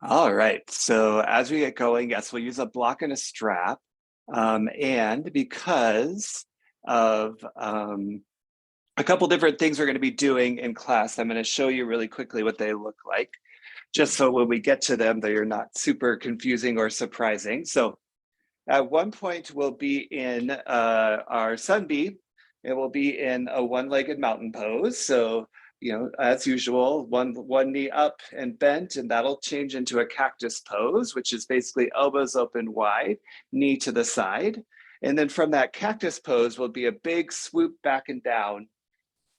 All right, so as we get going, yes, we'll use a block and a strap. And because of a couple different things we're going to be doing in class, I'm going to show you really quickly what they look like, just so when we get to them, they're not super confusing or surprising. So at one point, we'll be in our sun bee. It will be in a one-legged mountain pose. So, as usual, one knee up and bent, and that'll change into a cactus pose, which is basically elbows open wide, knee to the side. And then from that cactus pose will be a big swoop back and down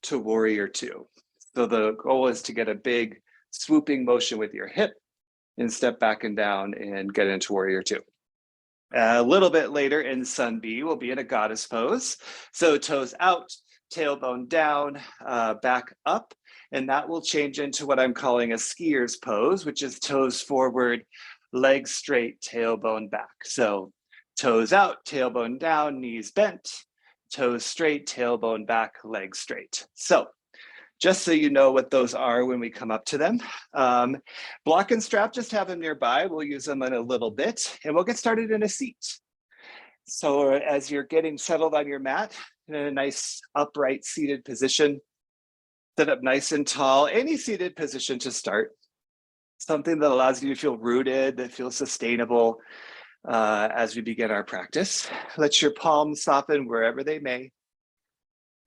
to warrior two. So the goal is to get a big swooping motion with your hip and step back and down and get into warrior two. A little bit later in Sun B, we'll be in a goddess pose. So toes out, tailbone down, back up, and that will change into what I'm calling a skier's pose, which is toes forward, legs straight, tailbone back. So toes out, tailbone down, knees bent, toes straight, tailbone back, legs straight. So just so you know what those are when we come up to them. Block and strap, just have them nearby. We'll use them in a little bit, and we'll get started in a seat. So as you're getting settled on your mat, in a nice upright seated position, sit up nice and tall, any seated position to start. Something that allows you to feel rooted, that feels sustainable as we begin our practice. Let your palms soften wherever they may,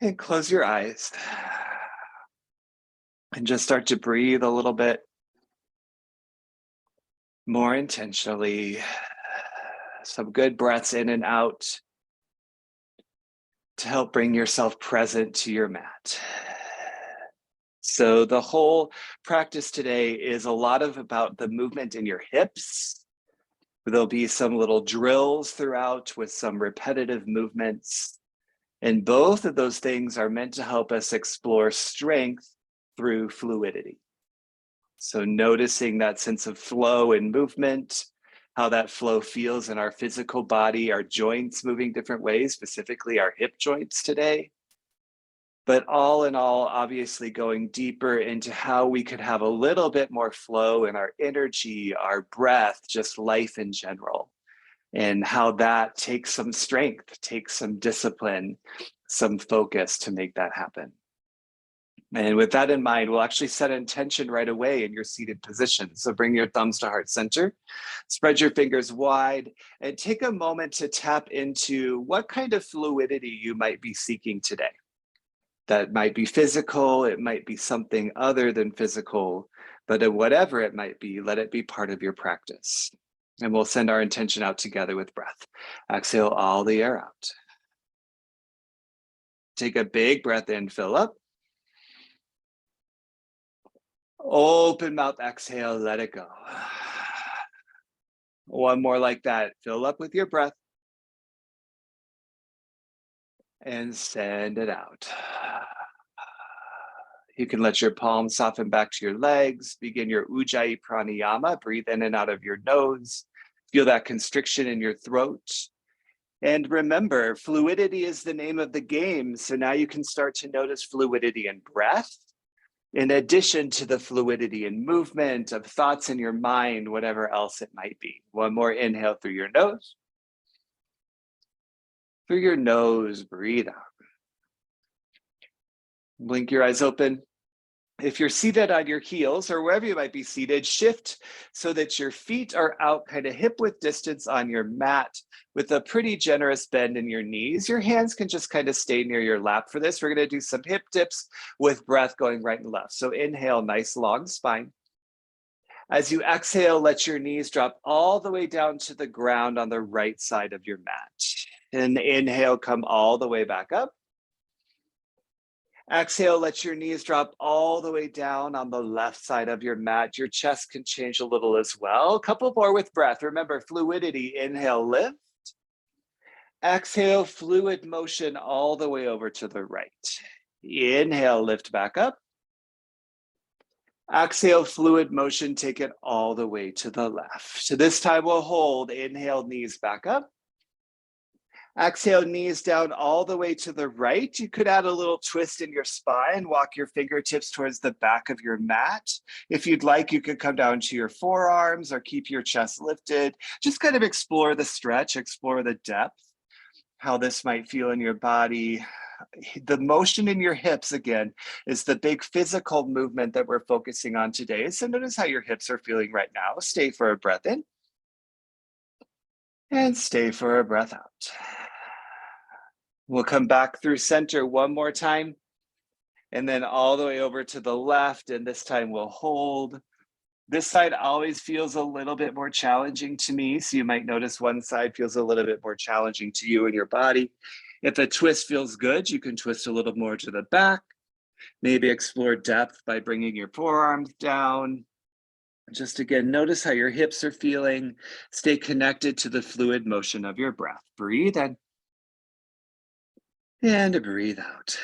and close your eyes. And just start to breathe a little bit more intentionally. Some good breaths in and out to help bring yourself present to your mat. So the whole practice today is a lot about the movement in your hips. There'll be some little drills throughout with some repetitive movements. And both of those things are meant to help us explore strength through fluidity. So noticing that sense of flow and movement, how that flow feels in our physical body, our joints moving different ways, specifically our hip joints today. But all in all, obviously going deeper into how we could have a little bit more flow in our energy, our breath, just life in general, and how that takes some strength, takes some discipline, some focus to make that happen. And with that in mind, we'll actually set intention right away in your seated position. So bring your thumbs to heart center, spread your fingers wide, and take a moment to tap into what kind of fluidity you might be seeking today. That might be physical, it might be something other than physical, but whatever it might be, let it be part of your practice. And we'll send our intention out together with breath. Exhale all the air out. Take a big breath in, fill up. Open mouth, exhale, let it go. One more like that. Fill up with your breath. And send it out. You can let your palms soften back to your legs. Begin your Ujjayi pranayama. Breathe in and out of your nose. Feel that constriction in your throat. And remember, fluidity is the name of the game. So now you can start to notice fluidity in breath, in addition to the fluidity in movement, of thoughts in your mind, whatever else it might be. One more inhale through your nose. Through your nose, breathe out. Blink your eyes open. If you're seated on your heels or wherever you might be seated, shift so that your feet are out kind of hip width distance on your mat with a pretty generous bend in your knees. Your hands can just kind of stay near your lap for this. We're going to do some hip dips with breath going right and left. So inhale, nice long spine. As you exhale, let your knees drop all the way down to the ground on the right side of your mat. And inhale, come all the way back up. Exhale, let your knees drop all the way down on the left side of your mat. Your chest can change a little as well. A couple more with breath. Remember, fluidity, inhale, lift. Exhale, fluid motion all the way over to the right. Inhale, lift back up. Exhale, fluid motion, take it all the way to the left. So this time we'll hold. Inhale, knees back up. Exhale, knees down all the way to the right. You could add a little twist in your spine, walk your fingertips towards the back of your mat. If you'd like, you could come down to your forearms or keep your chest lifted. Just kind of explore the stretch, explore the depth, how this might feel in your body. The motion in your hips, again, is the big physical movement that we're focusing on today. So notice how your hips are feeling right now. Stay for a breath in and stay for a breath out. We'll come back through center one more time, and then all the way over to the left, and this time we'll hold. This side always feels a little bit more challenging to me, so you might notice one side feels a little bit more challenging to you and your body. If a twist feels good, you can twist a little more to the back. Maybe explore depth by bringing your forearms down. Just again, notice how your hips are feeling. Stay connected to the fluid motion of your breath. Breathe in and breathe out.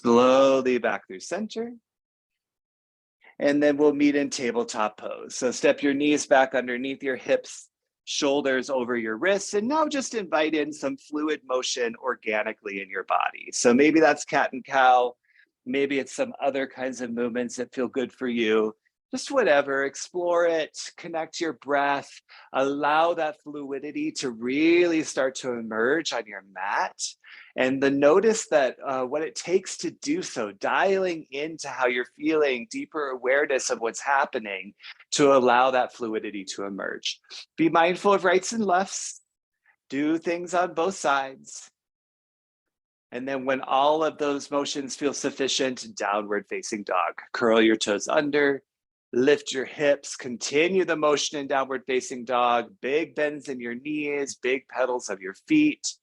Slowly back through center. And then we'll meet in tabletop pose. So step your knees back underneath your hips, shoulders over your wrists, and now just invite in some fluid motion organically in your body. So maybe that's cat and cow, maybe it's some other kinds of movements that feel good for you. Just whatever, explore it, connect your breath, allow that fluidity to really start to emerge on your mat. And the notice that what it takes to do so, dialing into how you're feeling, deeper awareness of what's happening to allow that fluidity to emerge. Be mindful of rights and lefts, do things on both sides. And then when all of those motions feel sufficient, downward facing dog. Curl your toes under, lift your hips, continue the motion in downward facing dog, big bends in your knees, big pedals of your feet.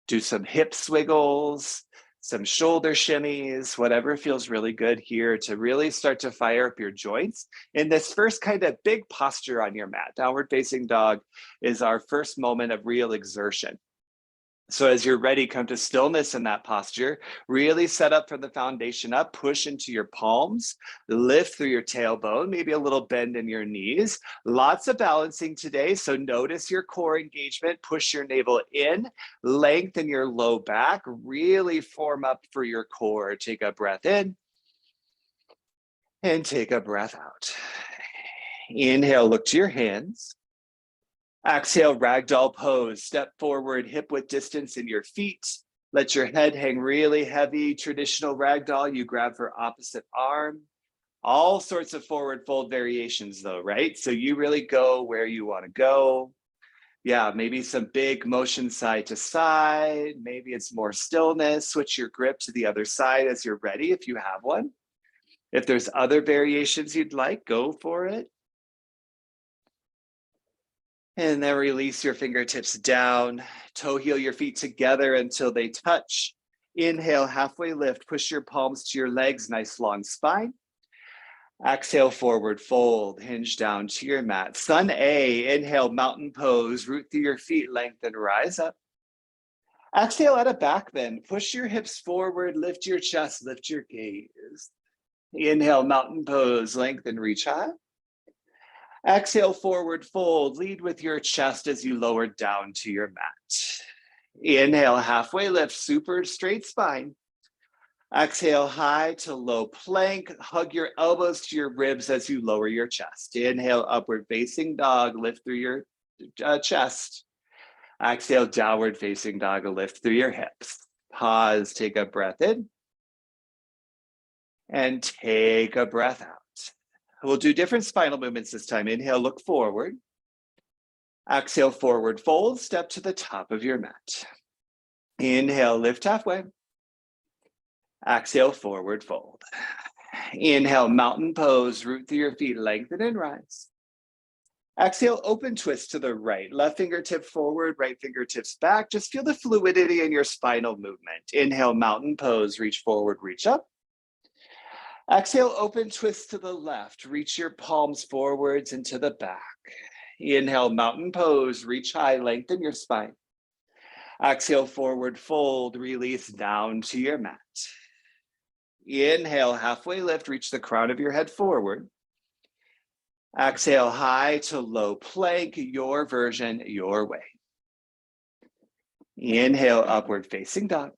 Do some hip swiggles, some shoulder shimmies, whatever feels really good here to really start to fire up your joints in this first kind of big posture on your mat. Downward facing dog is our first moment of real exertion. So as you're ready, come to stillness in that posture. Really set up from the foundation up, push into your palms, lift through your tailbone, maybe a little bend in your knees. Lots of balancing today. So notice your core engagement, push your navel in, lengthen your low back, really form up for your core. Take a breath in and take a breath out. Inhale, look to your hands. Exhale, ragdoll pose. Step forward, hip width distance in your feet. Let your head hang really heavy. Traditional ragdoll, you grab for opposite arm. All sorts of forward fold variations though, right? So you really go where you want to go. Yeah, maybe some big motion side to side. Maybe it's more stillness. Switch your grip to the other side as you're ready if you have one. If there's other variations you'd like, go for it. And then release your fingertips down, toe heel your feet together until they touch. Inhale, halfway lift, push your palms to your legs, nice long spine. Exhale, forward fold, hinge down to your mat. Sun A, inhale, mountain pose, root through your feet, lengthen, rise up. Exhale, at a back bend, push your hips forward, lift your chest, lift your gaze. Inhale, mountain pose, lengthen, reach high. Exhale, forward fold. Lead with your chest as you lower down to your mat. Inhale, halfway lift, super straight spine. Exhale, high to low plank. Hug your elbows to your ribs as you lower your chest. Inhale, upward facing dog, lift through your chest. Exhale, downward facing dog, lift through your hips. Pause, take a breath in. And take a breath out. We'll do different spinal movements this time. Inhale, look forward. Exhale, forward fold, step to the top of your mat. Inhale, lift halfway. Exhale, forward fold. Inhale, mountain pose, root through your feet, lengthen and rise. Exhale, open twist to the right. Left fingertip forward, right fingertips back. Just feel the fluidity in your spinal movement. Inhale, mountain pose, reach forward, reach up. Exhale, open twist to the left. Reach your palms forwards and to the back. Inhale, mountain pose, reach high, lengthen your spine. Exhale, forward fold, release down to your mat. Inhale, halfway lift, reach the crown of your head forward. Exhale, high to low plank, your version, your way. Inhale, upward facing dog.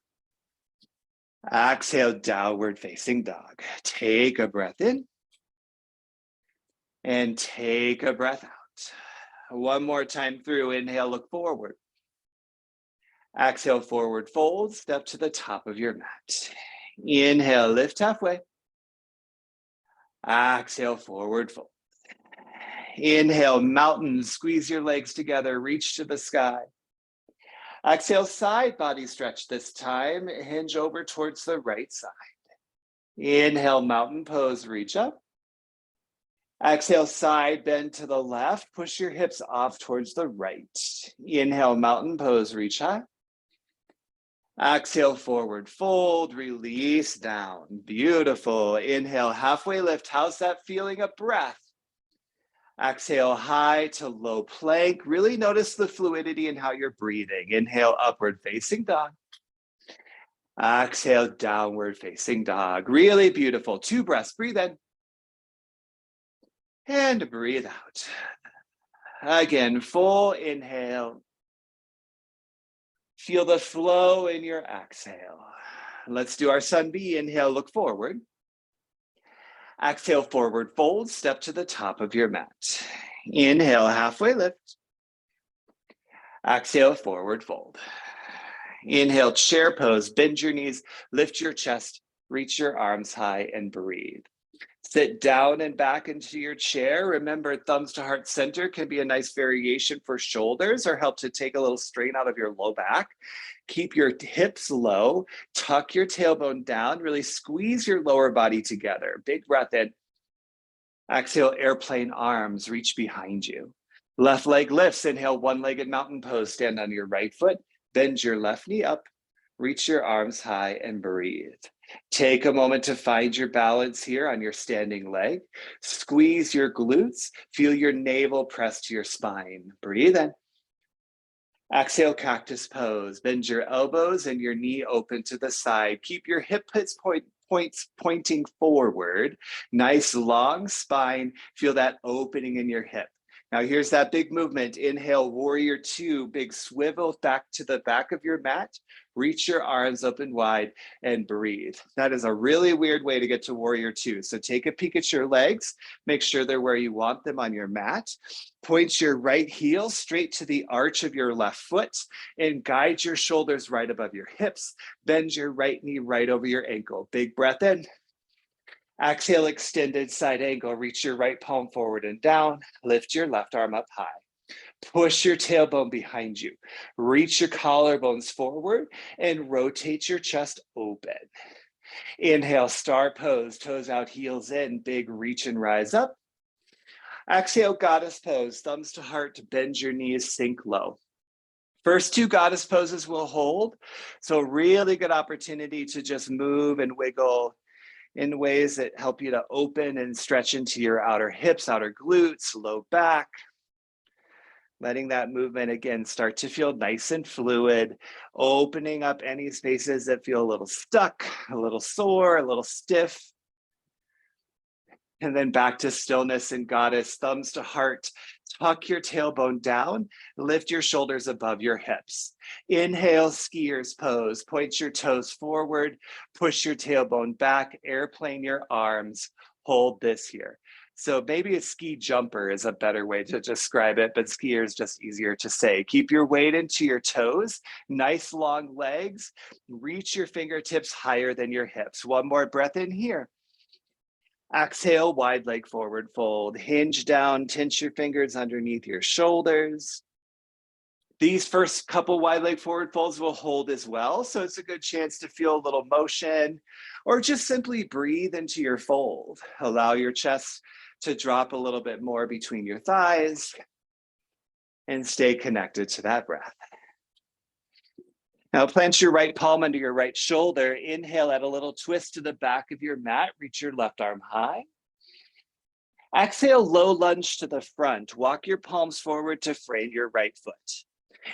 Exhale, downward facing dog. Take a breath in and take a breath out. One more time through. Inhale, look forward. Exhale, forward fold, step to the top of your mat. Inhale, lift halfway. Exhale, forward fold. Inhale, mountain, squeeze your legs together, reach to the sky. Exhale, side body stretch this time, hinge over towards the right side. Inhale, mountain pose, reach up. Exhale, side bend to the left, push your hips off towards the right. Inhale, mountain pose, reach high. Exhale, forward fold, release down. Beautiful. Inhale, halfway lift. How's that feeling of breath? Exhale, high to low plank. Really notice the fluidity in how you're breathing. Inhale, upward facing dog. Exhale, downward facing dog. Really beautiful. 2 breaths. Breathe in. And breathe out. Again, full inhale. Feel the flow in your exhale. Let's do our sun B. Inhale, look forward. Exhale, forward fold, step to the top of your mat. Inhale, halfway lift. Exhale, forward fold. Inhale, chair pose, bend your knees, lift your chest, reach your arms high and breathe. Sit down and back into your chair. Remember, thumbs to heart center can be a nice variation for shoulders or help to take a little strain out of your low back. Keep your hips low, tuck your tailbone down, really squeeze your lower body together. Big breath in. Exhale, airplane arms, reach behind you. Left leg lifts, inhale, one-legged mountain pose, stand on your right foot, bend your left knee up, reach your arms high and breathe. Take a moment to find your balance here on your standing leg. Squeeze your glutes, feel your navel press to your spine. Breathe in. Exhale, cactus pose. Bend your elbows and your knee open to the side. Keep your hip points pointing forward. Nice long spine. Feel that opening in your hip. Now here's that big movement. Inhale, warrior 2, big swivel back to the back of your mat. Reach your arms open wide and breathe. That is a really weird way to get to warrior 2. So take a peek at your legs. Make sure they're where you want them on your mat. Point your right heel straight to the arch of your left foot and guide your shoulders right above your hips. Bend your right knee right over your ankle. Big breath in. Exhale, extended side angle. Reach your right palm forward and down. Lift your left arm up high. Push your tailbone behind you. Reach your collarbones forward and rotate your chest open. Inhale, star pose, toes out, heels in, big reach and rise up. Exhale, goddess pose, thumbs to heart, to bend your knees, sink low. First 2 goddess poses will hold. So really good opportunity to just move and wiggle in ways that help you to open and stretch into your outer hips, outer glutes, low back. Letting that movement again start to feel nice and fluid, opening up any spaces that feel a little stuck, a little sore, a little stiff. And then back to stillness and goddess, thumbs to heart. Tuck your tailbone down, lift your shoulders above your hips. Inhale, skier's pose. Point your toes forward, push your tailbone back, airplane your arms. Hold this here. So maybe a ski jumper is a better way to describe it, but skier is just easier to say. Keep your weight into your toes, nice long legs. Reach your fingertips higher than your hips. One more breath in here. Exhale, wide leg forward fold. Hinge down, tense your fingers underneath your shoulders. These first couple wide leg forward folds will hold as well. So it's a good chance to feel a little motion or just simply breathe into your fold. Allow your chest to drop a little bit more between your thighs and stay connected to that breath. Now plant your right palm under your right shoulder. Inhale, add a little twist to the back of your mat. Reach your left arm high. Exhale, low lunge to the front. Walk your palms forward to frame your right foot.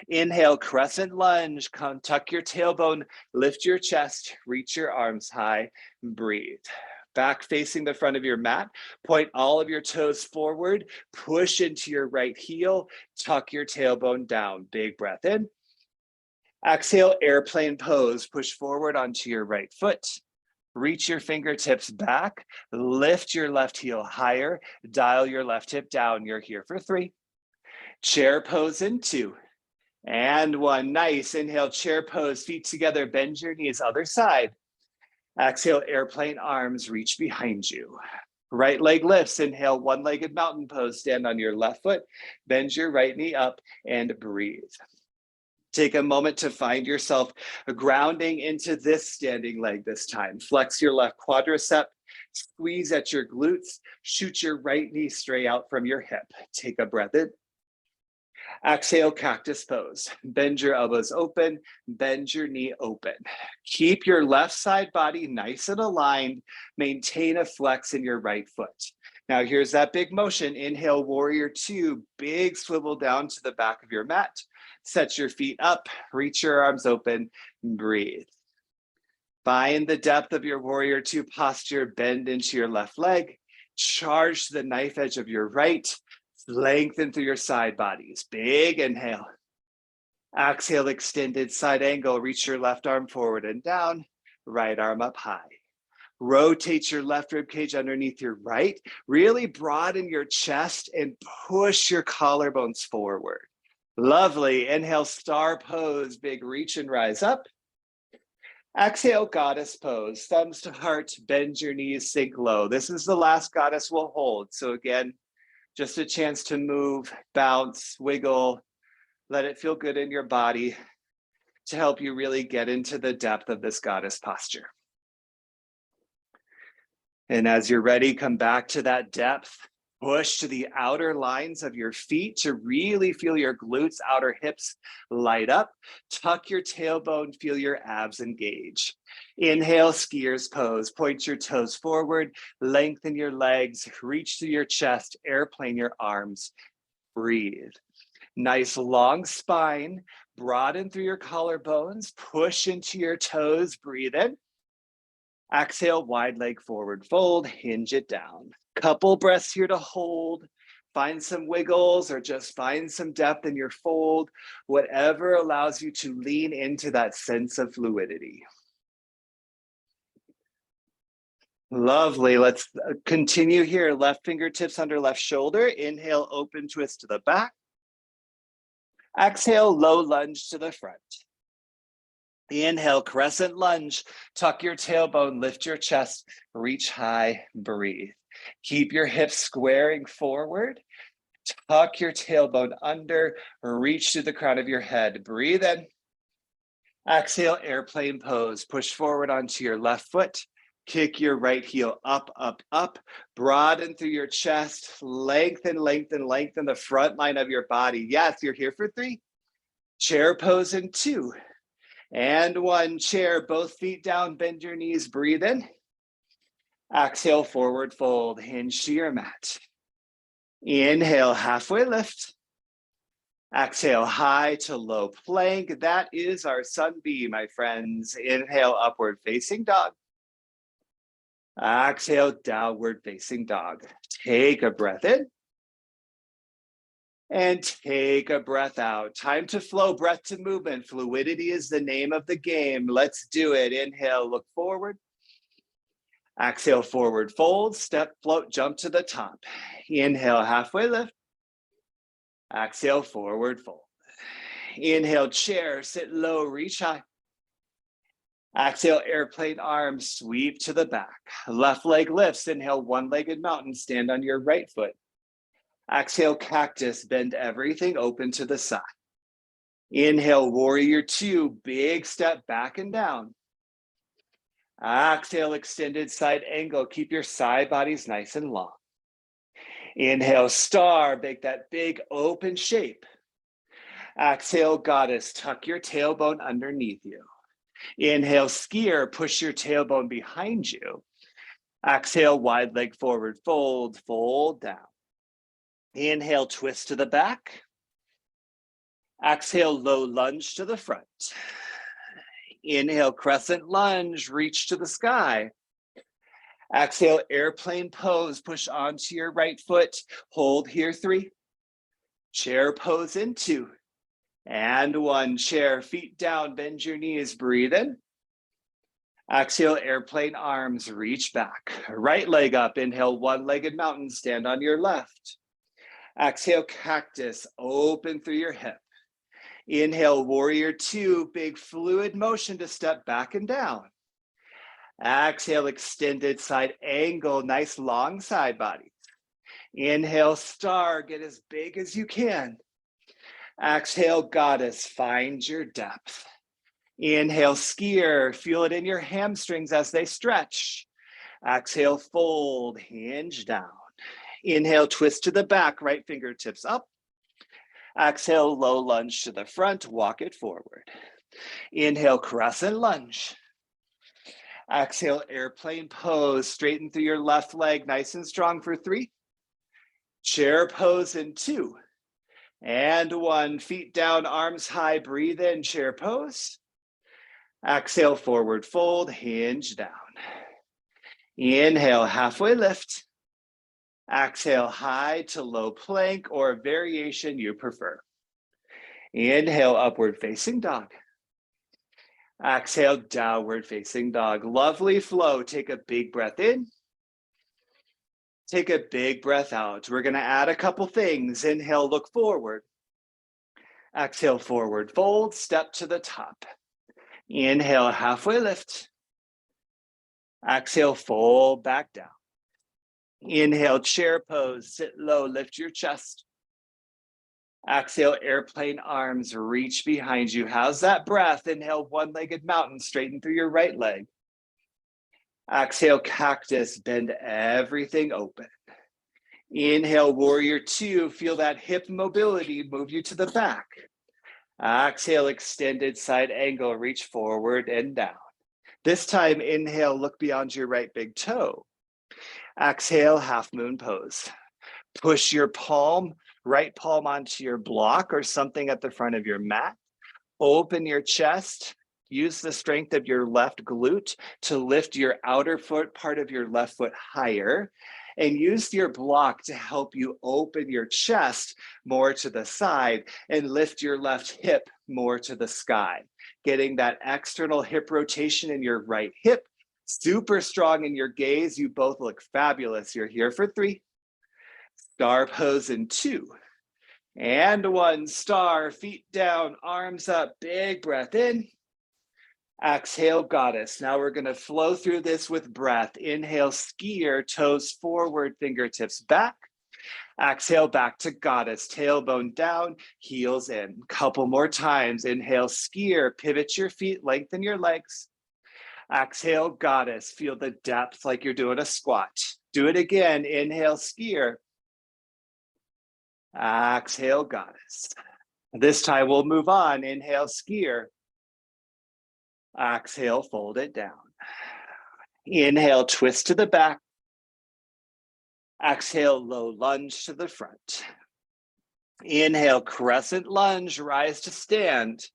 Inhale, crescent lunge. Come, tuck your tailbone, lift your chest, reach your arms high, breathe. Back facing the front of your mat. Point all of your toes forward. Push into your right heel. Tuck your tailbone down. Big breath in. Exhale, airplane pose. Push forward onto your right foot. Reach your fingertips back. Lift your left heel higher. Dial your left hip down. You're here for 3. Chair pose in 2. And 1. Nice. Inhale, chair pose. Feet together. Bend your knees. Other side. Exhale, airplane arms. Reach behind you. Right leg lifts. Inhale, one-legged mountain pose. Stand on your left foot. Bend your right knee up and breathe. Take a moment to find yourself grounding into this standing leg this time. Flex your left quadricep, squeeze at your glutes, shoot your right knee straight out from your hip. Take a breath in. Exhale, cactus pose. Bend your elbows open, bend your knee open. Keep your left side body nice and aligned. Maintain a flex in your right foot. Now here's that big motion. Inhale, warrior 2, big swivel down to the back of your mat. Set your feet up, reach your arms open, breathe. Find the depth of your warrior 2 posture, bend into your left leg, charge to the knife edge of your right, lengthen through your side bodies. Big inhale. Exhale, extended side angle, reach your left arm forward and down, right arm up high. Rotate your left rib cage underneath your right, really broaden your chest and push your collarbones forward. Lovely. Inhale, star pose, big reach and rise up. Exhale, goddess pose, thumbs to heart, bend your knees, sink low. This is the last goddess we'll hold. So again, just a chance to move, bounce, wiggle, let it feel good in your body to help you really get into the depth of this goddess posture. And as you're ready, come back to that depth. Push to the outer lines of your feet to really feel your glutes, outer hips light up. Tuck your tailbone, feel your abs engage. Inhale, skier's pose. Point your toes forward, lengthen your legs, reach through your chest, airplane your arms. Breathe. Nice long spine, broaden through your collarbones, push into your toes, breathe in. Exhale, wide leg forward fold, hinge it down. Couple breaths here to hold. Find some wiggles or just find some depth in your fold, whatever allows you to lean into that sense of fluidity. Lovely. Let's continue here. Left fingertips under left shoulder. Inhale, open twist to the back. Exhale, low lunge to the front. Inhale, crescent lunge. Tuck your tailbone, lift your chest, reach high, breathe. Keep your hips squaring forward. Tuck your tailbone under, reach to the crown of your head. Breathe in. Exhale, airplane pose. Push forward onto your left foot. Kick your right heel up, up, up. Broaden through your chest. Lengthen, lengthen, lengthen the front line of your body. Yes, you're here for 3. Chair pose in 2. And 1. Chair, both feet down, bend your knees, breathe in. Exhale, forward fold, hinge to your mat. Inhale, halfway lift. Exhale, high to low plank. That is our sun B, my friends. Inhale, upward facing dog. Exhale, downward facing dog. Take a breath in. And take a breath out. Time to flow, breath to movement. Fluidity is the name of the game. Let's do it. Inhale, look forward. Exhale, forward fold, step, float, jump to the top. Inhale, halfway lift. Exhale, forward fold. Inhale, chair, sit low, reach high. Exhale, airplane arms, sweep to the back. Left leg lifts. Inhale, one-legged mountain, stand on your right foot. Exhale, cactus, bend everything open to the side. Inhale, warrior 2, big step back and down. Exhale, extended side angle. Keep your side bodies nice and long. Inhale, star, make that big open shape. Exhale, goddess, tuck your tailbone underneath you. Inhale, skier, push your tailbone behind you. Exhale, wide leg forward fold, fold down. Inhale, twist to the back. Exhale, low lunge to the front. Inhale, crescent lunge, reach to the sky. Exhale, airplane pose, push onto your right foot. Hold here, 3. Chair pose in 2. And one, chair, feet down, bend your knees, breathe in. Exhale, airplane arms, reach back. Right leg up, inhale, one-legged mountain, stand on your left. Exhale, cactus, open through your hip. Inhale, warrior two, big fluid motion to step back and down. Exhale, extended side angle, nice long side body. Inhale, star, get as big as you can. Exhale, goddess, find your depth. Inhale, skier, feel it in your hamstrings as they stretch. Exhale, fold, hinge down. Inhale, twist to the back, right fingertips up. Exhale, low lunge to the front, walk it forward. Inhale, crescent lunge. Exhale, airplane pose, straighten through your left leg, nice and strong for 3. Chair pose in 2. And 1, feet down, arms high, breathe in, chair pose. Exhale, forward fold, hinge down. Inhale, halfway lift. Exhale, high to low plank or a variation you prefer. Inhale, upward facing dog. Exhale, downward facing dog. Lovely flow. Take a big breath in. Take a big breath out. We're going to add a couple things. Inhale, look forward. Exhale, forward fold, step to the top. Inhale, halfway lift. Exhale, fold back down. Inhale, chair pose, sit low, lift your chest. Exhale, airplane arms, reach behind you. How's that breath? Inhale, one-legged mountain, straighten through your right leg. Exhale, cactus, bend everything open. Inhale, warrior two, feel that hip mobility, move you to the back. Exhale, extended side angle, reach forward and down. This time, inhale, look beyond your right big toe. Exhale, half moon pose. Push your right palm onto your block or something at the front of your mat. Open your chest. Use the strength of your left glute to lift your outer foot, part of your left foot higher, and use your block to help you open your chest more to the side and lift your left hip more to the sky. Getting that external hip rotation in your right hip, super strong in your gaze. You both look fabulous. You're here for 3. Star pose in 2. And 1, star, feet down, arms up, big breath in. Exhale, goddess. Now we're going to flow through this with breath. Inhale, skier, toes forward, fingertips back. Exhale, back to goddess, tailbone down, heels in. Couple more times. Inhale, skier, pivot your feet, lengthen your legs. Exhale, goddess, feel the depth like you're doing a squat. Do it again. Inhale, skier. Exhale, goddess. This time we'll move on. Inhale, skier. Exhale, fold it down. Inhale, twist to the back. Exhale, low lunge to the front. Inhale, crescent lunge, rise to stand.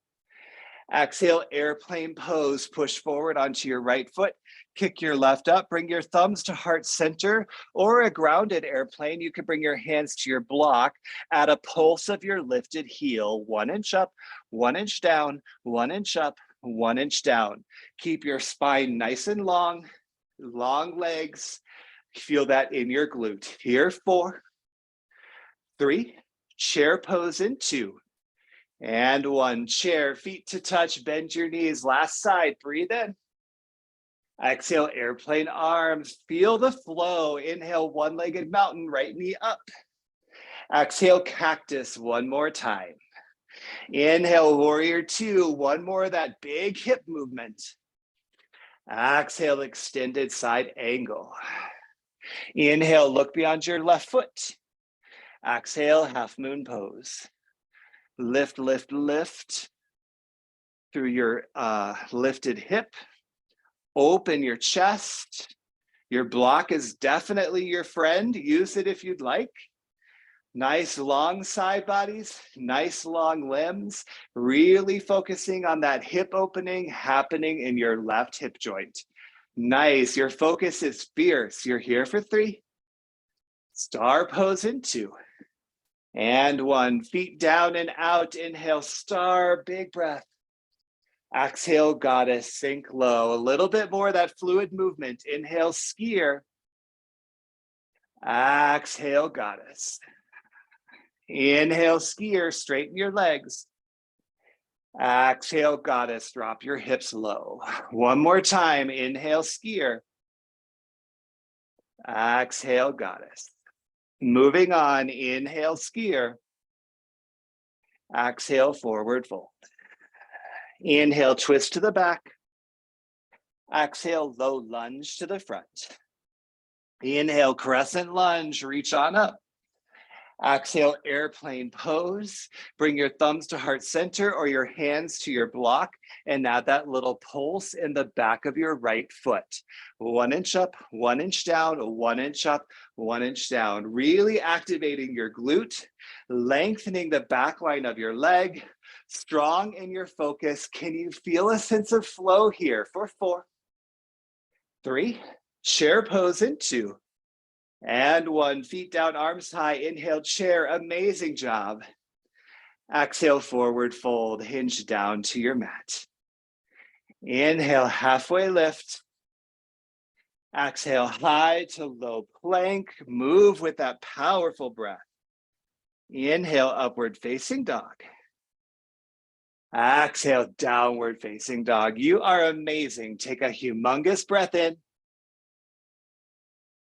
Exhale, airplane pose, push forward onto your right foot. Kick your left up, bring your thumbs to heart center, or a grounded airplane. You can bring your hands to your block at a pulse of your lifted heel, 1 inch up, 1 inch down, 1 inch up, 1 inch down. Keep your spine nice and long legs. Feel that in your glute. Here, 4, 3, chair pose in 2, and 1. Chair, feet to touch, bend your knees. Last side, breathe in. Exhale, airplane arms. Feel the flow. Inhale, one-legged mountain, right knee up. Exhale, cactus, 1 more time. Inhale, warrior 2, 1 more of that big hip movement. Exhale, extended side angle. Inhale, look beyond your left foot. Exhale, half moon pose. Lift, lift, lift through your lifted hip. Open your chest. Your block is definitely your friend. Use it if you'd like. Nice long side bodies, nice long limbs, really focusing on that hip opening happening in your left hip joint. Nice, your focus is fierce. You're here for 3. Star pose in 2. And 1, feet down and out. Inhale, star, big breath. Exhale, goddess, sink low. A little bit more of that fluid movement. Inhale, skier. Exhale, goddess. Inhale, skier, straighten your legs. Exhale, goddess, drop your hips low. One more time, inhale, skier. Exhale, goddess. Moving on, inhale, skier. Exhale, forward fold. Inhale, twist to the back. Exhale, low lunge to the front. Inhale, crescent lunge, reach on up. Exhale, airplane pose. Bring your thumbs to heart center or your hands to your block and add that little pulse in the back of your right foot. 1 inch up, 1 inch down, 1 inch up, 1 inch down. Really activating your glute, lengthening the back line of your leg, strong in your focus. Can you feel a sense of flow here for 4, 3, chair pose in 2, and 1, feet down, arms high, inhale, chair, amazing job. Exhale, forward fold, hinge down to your mat. Inhale, halfway lift. Exhale, high to low plank, move with that powerful breath. Inhale, upward facing dog. Exhale, downward facing dog. You are amazing. Take a humongous breath in.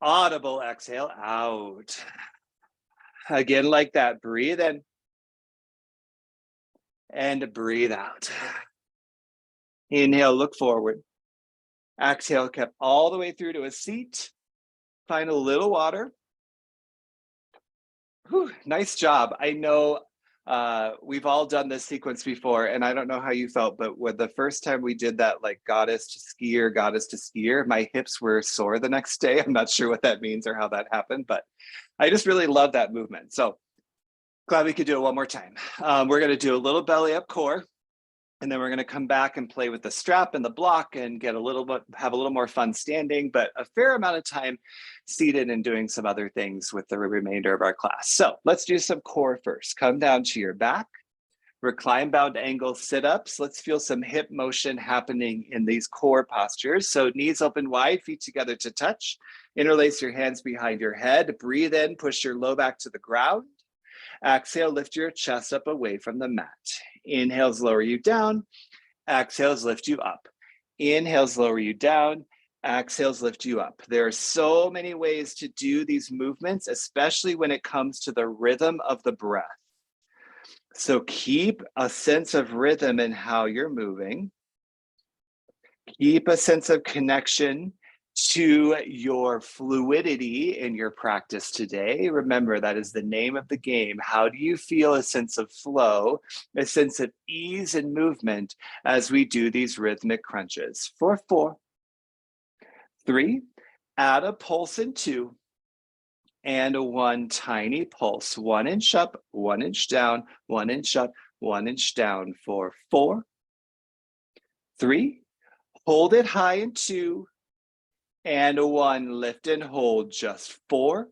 Audible exhale out. Again, like that, breathe in and breathe out. Inhale, look forward. Exhale, kept all the way through to a seat. Find a little water. Whew, nice job. I know we've all done this sequence before, and I don't know how you felt, but when the first time we did that, like goddess to skier, my hips were sore the next day. I'm not sure what that means or how that happened, but I just really love that movement. So glad we could do it one more time. We're going to do a little belly up core, and then we're going to come back and play with the strap and the block and get a little bit, have a little more fun standing, but a fair amount of time seated and doing some other things with the remainder of our class. So let's do some core first. Come down to your back, recline bound angle sit-ups. Let's feel some hip motion happening in these core postures. So knees open wide, feet together to touch. Interlace your hands behind your head. Breathe in, push your low back to the ground. Exhale, lift your chest up away from the mat. Inhales, lower you down. Exhales, lift you up. Inhales, lower you down. Exhales, lift you up. There are so many ways to do these movements, especially when it comes to the rhythm of the breath. So keep a sense of rhythm in how you're moving. Keep a sense of connection to your fluidity in your practice today. Remember, that is the name of the game. How do you feel a sense of flow, a sense of ease and movement as we do these rhythmic crunches? For 4, 3, add a pulse in 2, and 1 tiny pulse. 1 inch up, 1 inch down, 1 inch up, 1 inch down. For 4, 3, hold it high in 2, and 1, lift and hold, just 4,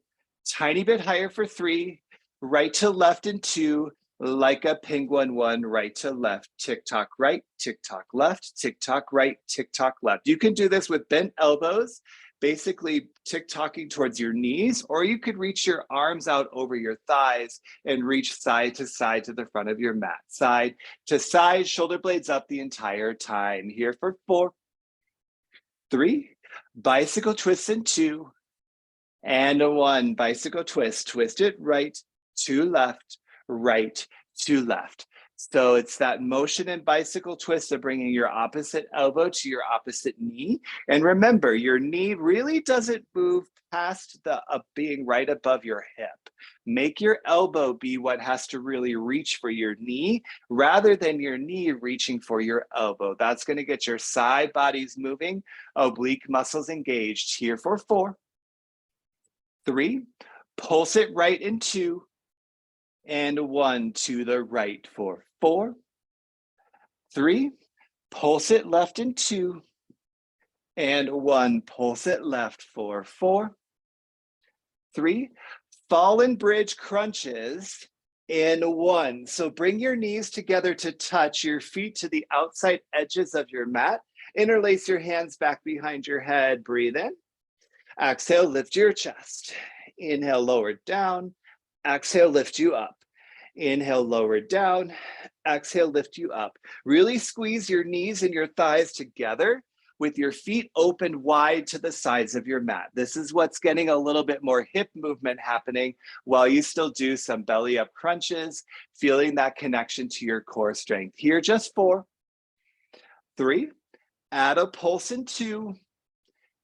tiny bit higher for 3, right to left in 2, like a penguin 1, right to left, tick-tock right, tick-tock left, tick-tock right, tick-tock left. You can do this with bent elbows, basically tick-tocking towards your knees, or you could reach your arms out over your thighs and reach side to the front of your mat. Side to side, shoulder blades up the entire time. Here for 4, 3, bicycle twist in 2, and 1, bicycle twist. Twist it right to left, right to left. So it's that motion and bicycle twist of bringing your opposite elbow to your opposite knee. And remember, your knee really doesn't move past the being right above your hip. Make your elbow be what has to really reach for your knee rather than your knee reaching for your elbow. That's going to get your side bodies moving, oblique muscles engaged. Here for 4, 3, pulse it right in 2, and 1 to the right for 4, 3, pulse it left in 2, and 1, pulse it left for 4, 3, fallen bridge crunches, and 1. So bring your knees together to touch your feet to the outside edges of your mat. Interlace your hands back behind your head. Breathe in. Exhale, lift your chest. Inhale, lower down. Exhale, lift you up. Inhale, lower down. Exhale, lift you up. Really squeeze your knees and your thighs together with your feet open wide to the sides of your mat. This is what's getting a little bit more hip movement happening while you still do some belly up crunches, feeling that connection to your core strength. Here, just 4, 3, add a pulse in 2,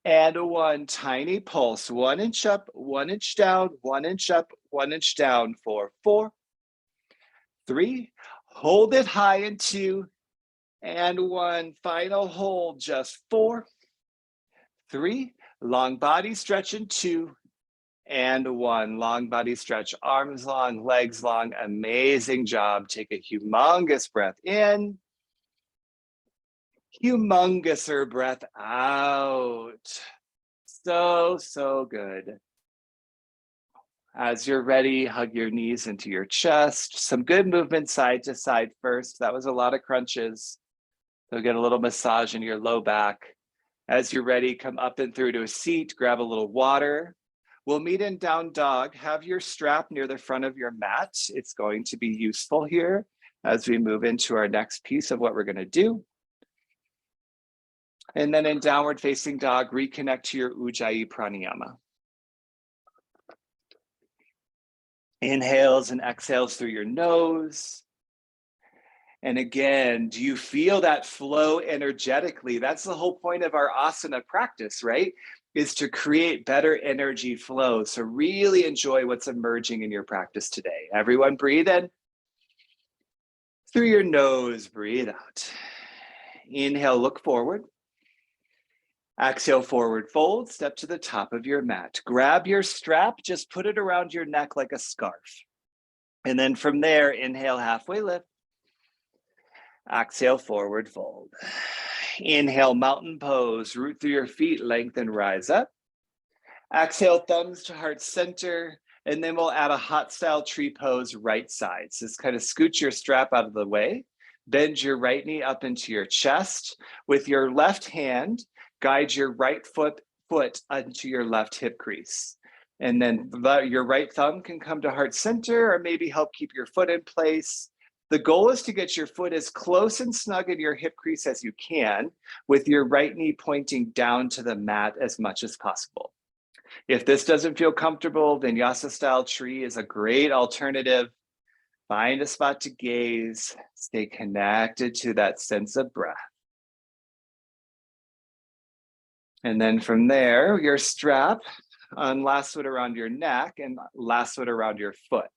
and 1. Tiny pulse, 1 inch up, 1 inch down, 1 inch up, 1 inch down for 4, 3, hold it high in 2, and 1. Final hold, just 4, 3, long body stretch in 2, and 1. Long body stretch, arms long, legs long. Amazing job. Take a humongous breath in, humongouser breath out. So good. As you're ready, hug your knees into your chest. Some good movement side to side first. That was a lot of crunches. So get a little massage in your low back. As you're ready, come up and through to a seat, grab a little water. We'll meet in down dog. Have your strap near the front of your mat. It's going to be useful here as we move into our next piece of what we're going to do. And then in downward facing dog, reconnect to your Ujjayi pranayama. Inhales and exhales through your nose. And again, do you feel that flow energetically? That's the whole point of our asana practice, right? Is to create better energy flow. So really enjoy what's emerging in your practice today. Everyone breathe in. Through your nose, breathe out. Inhale, look forward. Exhale, forward fold, step to the top of your mat. Grab your strap, just put it around your neck like a scarf. And then from there, inhale, halfway lift. Exhale, forward fold. Inhale, mountain pose, root through your feet, lengthen, rise up. Exhale, thumbs to heart center, and then we'll add a hot style tree pose, right side. So just kind of scoot your strap out of the way, bend your right knee up into your chest. With your left hand, guide your right foot onto your left hip crease. And then your right thumb can come to heart center or maybe help keep your foot in place. The goal is to get your foot as close and snug in your hip crease as you can, with your right knee pointing down to the mat as much as possible. If this doesn't feel comfortable, Vinyasa style tree is a great alternative. Find a spot to gaze, stay connected to that sense of breath. And then from there, your strap, lasso it around your neck and lasso it around your foot.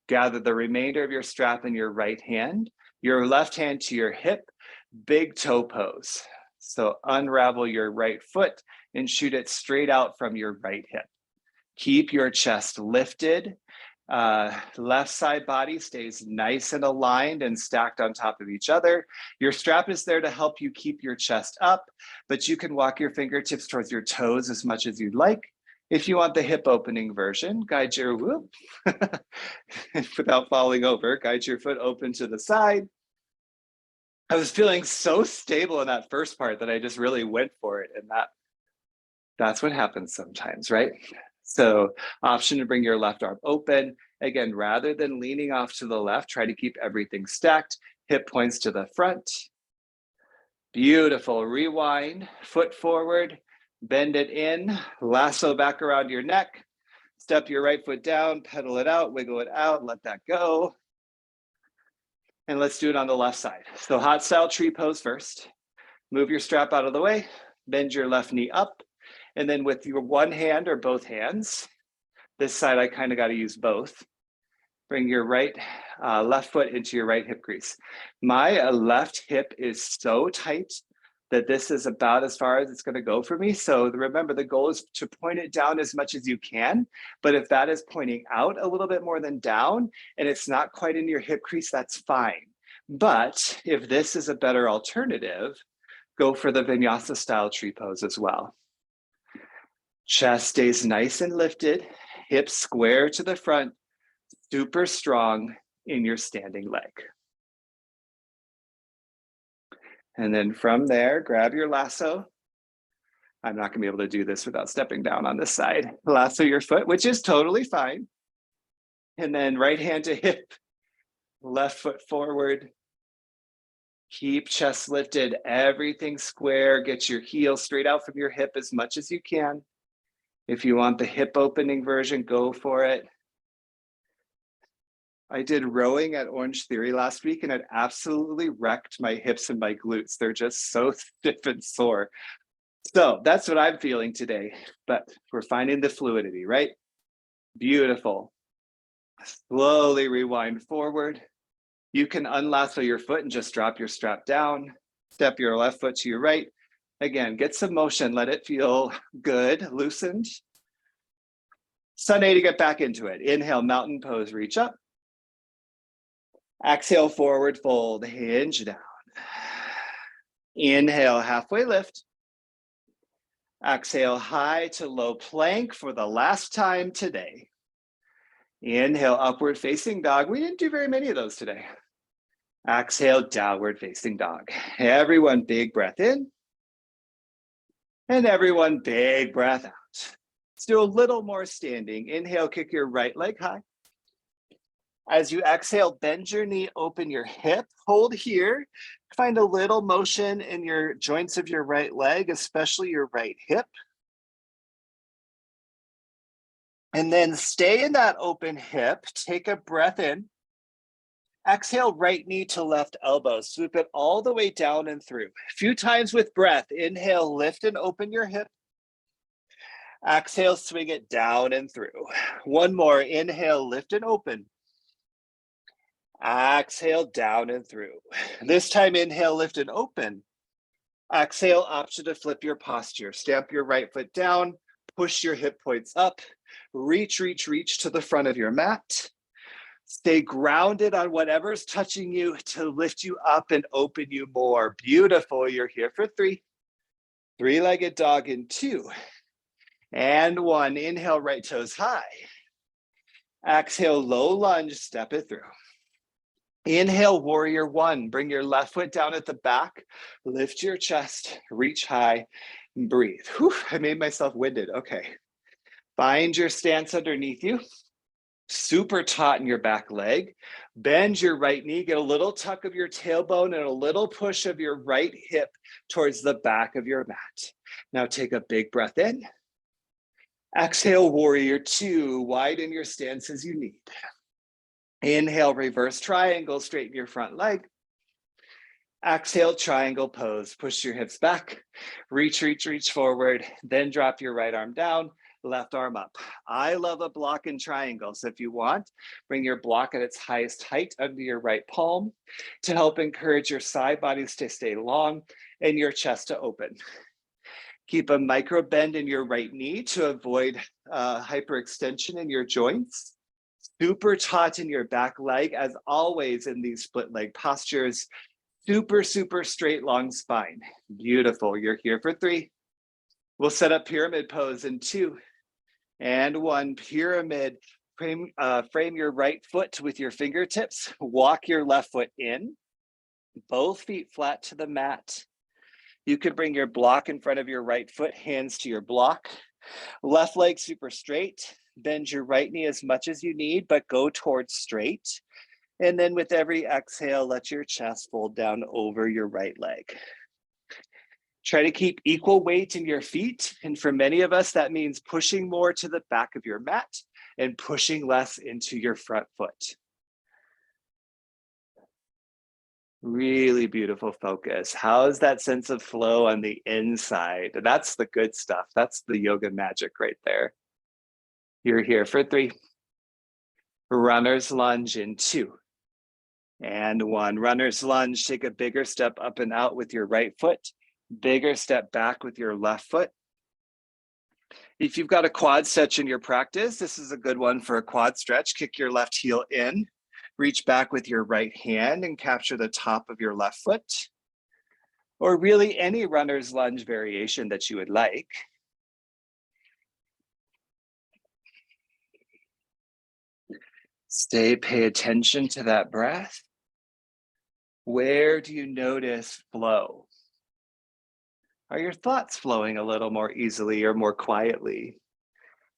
Gather the remainder of your strap in your right hand, your left hand to your hip, big toe pose. So unravel your right foot and shoot it straight out from your right hip. Keep your chest lifted. Left side body stays nice and aligned and stacked on top of each other. Your strap is there to help you keep your chest up, but you can walk your fingertips towards your toes as much as you'd like. If you want the hip opening version, guide your without falling over, guide your foot open to the side. I was feeling so stable in that first part that I just really went for it. And that's what happens sometimes, right? So option to bring your left arm open. Again, rather than leaning off to the left, try to keep everything stacked. Hip points to the front. Beautiful. Rewind, foot forward, bend it in, lasso back around your neck. Step your right foot down, pedal it out, wiggle it out, let that go. And let's do it on the left side. So hot style tree pose first. Move your strap out of the way, bend your left knee up. And then with your one hand or both hands, this side I kind of got to use both. Bring your left foot into your right hip crease. My left hip is so tight that this is about as far as it's going to go for me. So remember, the goal is to point it down as much as you can. But if that is pointing out a little bit more than down and it's not quite in your hip crease, that's fine. But if this is a better alternative, go for the Vinyasa style tree pose as well. Chest stays nice and lifted, hips square to the front, super strong in your standing leg. And then from there, grab your lasso. I'm not gonna be able to do this without stepping down on this side. Lasso your foot, which is totally fine. And then right hand to hip, left foot forward. Keep chest lifted, everything square. Get your heel straight out from your hip as much as you can. If you want the hip opening version, go for it. I did rowing at Orange Theory last week and it absolutely wrecked my hips and my glutes. They're just so stiff and sore. So that's what I'm feeling today, but we're finding the fluidity, right? Beautiful. Slowly rewind forward. You can unlasso your foot and just drop your strap down. Step your left foot to your right. Again, get some motion, let it feel good, loosened. Sun A to get back into it. Inhale, mountain pose, reach up. Exhale, forward fold, hinge down. Inhale, halfway lift. Exhale, high to low plank for the last time today. Inhale, upward facing dog. We didn't do very many of those today. Exhale, downward facing dog. Everyone, big breath in. And everyone, big breath out. Let's do a little more standing. Inhale, kick your right leg high. As you exhale, bend your knee, open your hip, hold here. Find a little motion in your joints of your right leg, especially your right hip. And then stay in that open hip. Take a breath in. Exhale, right knee to left elbow. Swoop it all the way down and through. A few times with breath. Inhale, lift and open your hip. Exhale, swing it down and through. One more. Inhale, lift and open. Exhale, down and through. This time, inhale, lift and open. Exhale, option to flip your posture. Stamp your right foot down, push your hip points up, reach, reach, reach to the front of your mat. Stay grounded on whatever's touching you to lift you up and open you more. Beautiful, you're here for 3. Three-legged dog in 2. And 1, inhale, right toes high. Exhale, low lunge, step it through. Inhale, warrior 1. Bring your left foot down at the back. Lift your chest, reach high, and breathe. Whew, I made myself winded. Okay. Find your stance underneath you. Super taut in your back leg. Bend your right knee. Get a little tuck of your tailbone and a little push of your right hip towards the back of your mat. Now take a big breath in. Exhale, warrior 2. Widen your stance as you need. Inhale, reverse triangle, straighten your front leg. Exhale, triangle pose. Push your hips back. Reach, reach, reach forward. Then drop your right arm down, left arm up. I love a block in triangle. So if you want, bring your block at its highest height under your right palm to help encourage your side bodies to stay long and your chest to open. Keep a micro bend in your right knee to avoid hyperextension in your joints. Super taut in your back leg, as always in these split leg postures. Super, super straight, long spine. Beautiful. You're here for 3. We'll set up pyramid pose in 2 and 1. Pyramid. Frame your right foot with your fingertips. Walk your left foot in. Both feet flat to the mat. You could bring your block in front of your right foot, hands to your block. Left leg super straight. Bend your right knee as much as you need, but go towards straight. And then with every exhale, let your chest fold down over your right leg. Try to keep equal weight in your feet. And for many of us, that means pushing more to the back of your mat and pushing less into your front foot. Really beautiful focus. How's that sense of flow on the inside? That's the good stuff. That's the yoga magic right there. You're here for 3. Runner's lunge in 2 and 1. Runner's lunge, take a bigger step up and out with your right foot, bigger step back with your left foot. If you've got a quad stretch in your practice, this is a good one for a quad stretch. Kick your left heel in, reach back with your right hand and capture the top of your left foot, or really any runner's lunge variation that you would like. Pay attention to that breath. Where do you notice flow? Are your thoughts flowing a little more easily or more quietly?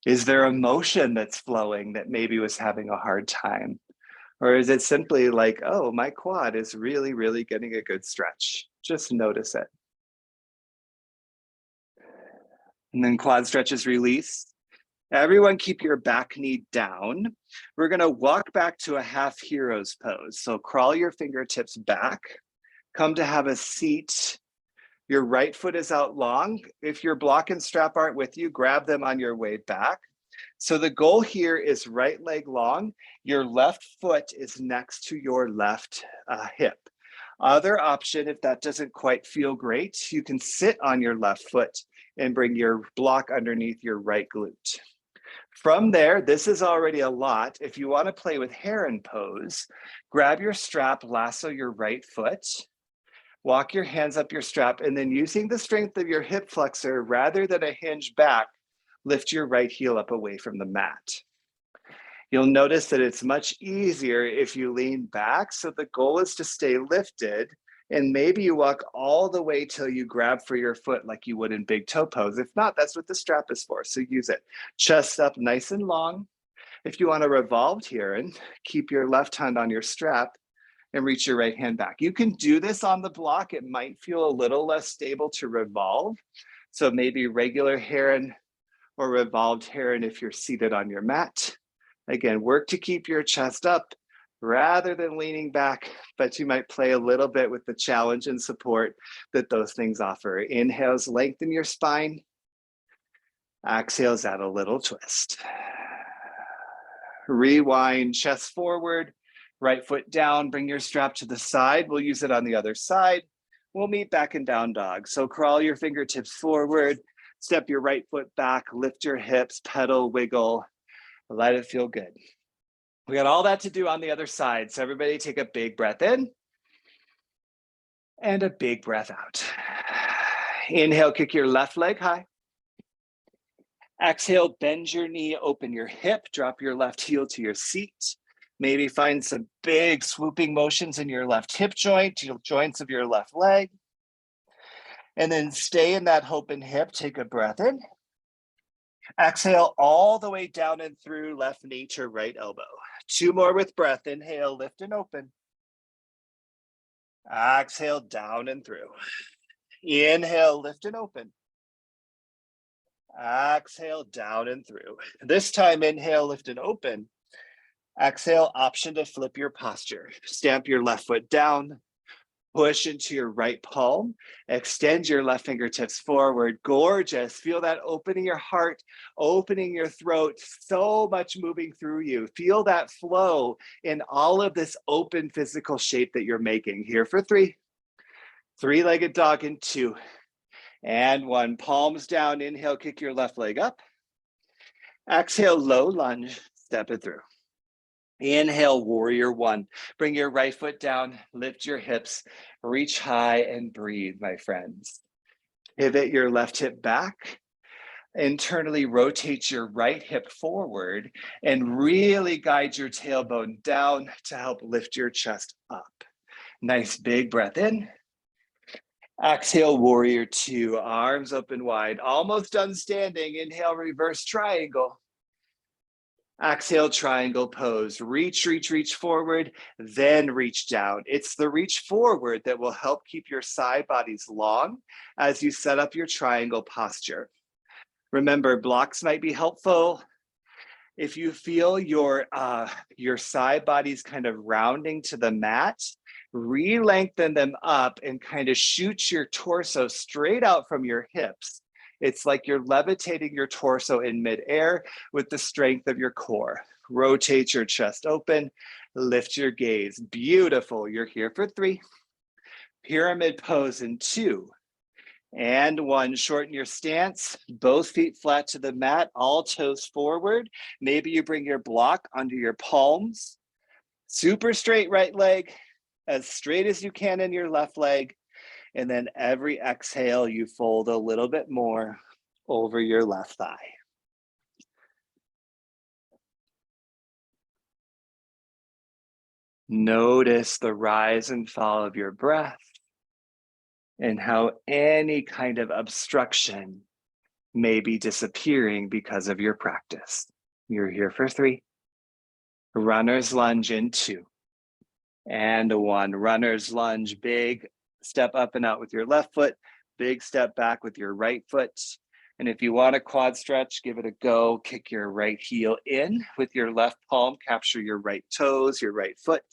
Is there emotion that's flowing that maybe was having a hard time? Or is it simply like, oh, my quad is really, really getting a good stretch? Just notice it. And then quad stretches release. Everyone keep your back knee down. We're gonna walk back to a half hero's pose. So crawl your fingertips back, come to have a seat. Your right foot is out long. If your block and strap aren't with you, grab them on your way back. So the goal here is right leg long. Your left foot is next to your left hip. Other option, if that doesn't quite feel great, you can sit on your left foot and bring your block underneath your right glute. From there, this is already a lot. If you want to play with heron pose, grab your strap, lasso your right foot, walk your hands up your strap, and then using the strength of your hip flexor rather than a hinge back, lift your right heel up away from the mat. You'll notice that it's much easier if you lean back. So the goal is to stay lifted, and maybe you walk all the way till you grab for your foot like you would in big toe pose. If not, that's what the strap is for. So use it. Chest up nice and long. If you want a revolved heron, keep your left hand on your strap and reach your right hand back. You can do this on the block. It might feel a little less stable to revolve. So maybe regular heron or revolved heron if you're seated on your mat. Again, work to keep your chest up rather than leaning back, but you might play a little bit with the challenge and support that those things offer. Inhales, lengthen your spine. Exhales, add a little twist. Rewind, chest forward, right foot down, bring your strap to the side. We'll use it on the other side. We'll meet back in down dog. So crawl your fingertips forward, step your right foot back, lift your hips, pedal, wiggle, let it feel good. We got all that to do on the other side. So everybody take a big breath in and a big breath out. Inhale, kick your left leg high. Exhale, bend your knee, open your hip, drop your left heel to your seat. Maybe find some big swooping motions in your left hip joint, your joints of your left leg. And then stay in that open hip, take a breath in. Exhale all the way down and through left knee to right elbow. 2 more with breath. Inhale, lift and open. Exhale, down and through. Inhale, lift and open. Exhale, down and through. This time, inhale, lift and open. Exhale, option to flip your posture. Stamp your left foot down. Push into your right palm, extend your left fingertips forward. Gorgeous. Feel that opening your heart, opening your throat, so much moving through you. Feel that flow in all of this open physical shape that you're making. Here for 3, 3-legged dog in 2, and 1. Palms down, inhale, kick your left leg up. Exhale, low lunge, step it through. Inhale, warrior 1. Bring your right foot down, lift your hips, reach high and breathe, my friends. Pivot your left hip back. Internally rotate your right hip forward and really guide your tailbone down to help lift your chest up. Nice big breath in. Exhale, warrior 2, arms open wide, almost done standing. Inhale, reverse triangle. Exhale, triangle pose. Reach, reach, reach forward, then reach down. It's the reach forward that will help keep your side bodies long as you set up your triangle posture. Remember, blocks might be helpful. If you feel your side bodies kind of rounding to the mat, re-lengthen them up and kind of shoot your torso straight out from your hips. It's like you're levitating your torso in midair with the strength of your core. Rotate your chest open, lift your gaze. Beautiful. You're here for 3. Pyramid pose in 2. And 1, shorten your stance, both feet flat to the mat, all toes forward. Maybe you bring your block under your palms. Super straight right leg, as straight as you can in your left leg. And then every exhale, you fold a little bit more over your left thigh. Notice the rise and fall of your breath and how any kind of obstruction may be disappearing because of your practice. You're here for 3. Runner's lunge in 2. And 1. Runner's lunge, big step up and out with your left foot, big step back with your right foot. And if you want a quad stretch, give it a go. Kick your right heel in with your left palm, capture your right toes, your right foot.